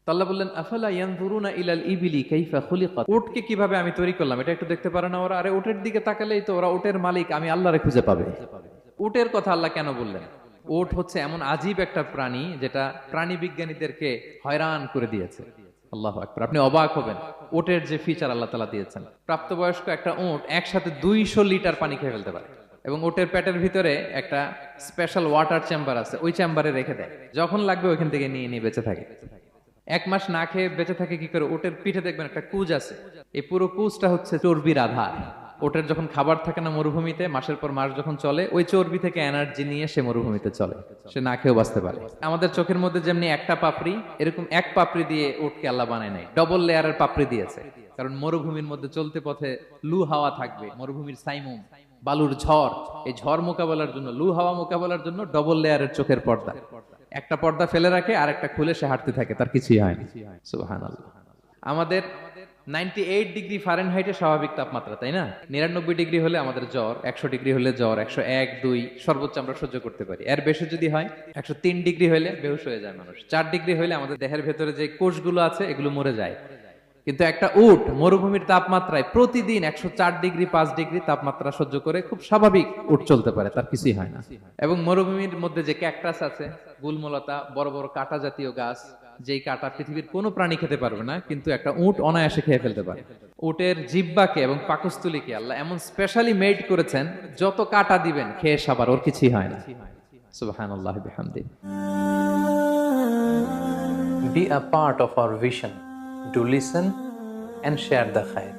তো আল্লাহ বললেন, আফালা ইয়ানজুরুনা ইলাল ইবিলি কাইফা খুলিকাত, উটকে কিভাবে আমি তৈরি করলাম এটা একটু দেখতে পারে না ওরা? আরে উটের দিকে তাকালেই তো ওরা উটের মালিক আমি আল্লাহরে খুঁজে পাবে। উটের কথা আল্লাহ কেন বললেন? উট হচ্ছে এমন আজীব একটা প্রাণী যেটা প্রাণী বিজ্ঞানীদেরকে হয়রান করে দিয়েছে। আল্লাহু আকবার, আপনি অবাক হবেন উটের যে ফিচার আল্লাহ তাআলা দিয়েছেন। প্রাপ্তবয়স্ক একটা উট একসাথে 200 লিটার পানি খেয়ে ফেলতে পারে, এবং উটের পেটের ভিতরে একটা স্পেশাল ওয়াটার চেম্বার আছে, ওই চেম্বারে রেখে দেয়, যখন লাগবে ওইখান থেকে নিয়ে নিয়ে বেঁচে থাকে। 1 মাস না খেয়ে বেঁচে থাকে কি করে? ওটের পিঠে দেখবেন একটা কুজ আছে, এই পুরো কুজটা হচ্ছে চর্বির আধার। ওটের যখন খাবার থাকে না মরুভূমিতে, মাসের পর মাস যখন চলে, ওই চর্বি থেকে এনার্জি নিয়ে সে মরুভূমিতে চলে, সে না খেয়েও বাঁচতে পারে। আমাদের চোখের মধ্যে যেমনি একটা পাপড়ি, এরকম এক পাপড়ি দিয়ে উটকে আল্লাহ বানায় নাই, ডবল লেয়ারের পাপড়ি দিয়েছে। কারণ মরুভূমির মধ্যে চলতে পথে লু হাওয়া থাকবে, মরুভূমির সাইমুম, বালুর ঝড়, এই ঝড় মোকাবেলার জন্য, লু হাওয়া মোকাবেলার জন্য ডবল লেয়ারের চোখের পর্দা। একটা পর্দা ফেলে রাখে আর একটা খুলে সে হাঁটতে থাকে, তার কিছুই হয় না। সুবহানাল্লাহ। আমাদের 98 ডিগ্রি ফারেনহাইটে স্বাভাবিক তাপমাত্রা, তাই না? 99 ডিগ্রি হলে আমাদের জ্বর, 100 ডিগ্রি হলে জ্বর, 101, 2 সর্বোচ্চ আমরা সহ্য করতে পারি। এর বেশি যদি হয়, 103 ডিগ্রি হলে বেহুশ হয়ে যায় মানুষ। 4 ডিগ্রি হলে আমাদের দেহের ভেতরে যে কোষগুলো আছে এগুলো মরে যায়। কিন্তু একটা উট মরুভূমির তাপমাত্রায় প্রতিদিন 104 ডিগ্রি 5 ডিগ্রি তাপমাত্রা সহ্য করে খুব স্বাভাবিক উট চলতে পারে, তার কিছুই হয় না। এবং মরুভূমির মধ্যে যে ক্যাকটাস আছে, গুলমলতা, বড় বড় কাঁটা জাতীয় গাছ, যেই কাঁটা পৃথিবীর কোনো প্রাণী খেতে পারবে না, কিন্তু একটা উট অনায়াসে খেয়ে ফেলতে পারে। উটের জিহ্বাকে এবং পাকস্থলীকে আল্লাহ এমন স্পেশালি মেড করেছেন, যত কাঁটা দিবেন খেয়ে সাবার, ওর কিছুই হয় না। সুবহানাল্লাহ বিহামদি। Be a part of our vision. Do listen and share the khair.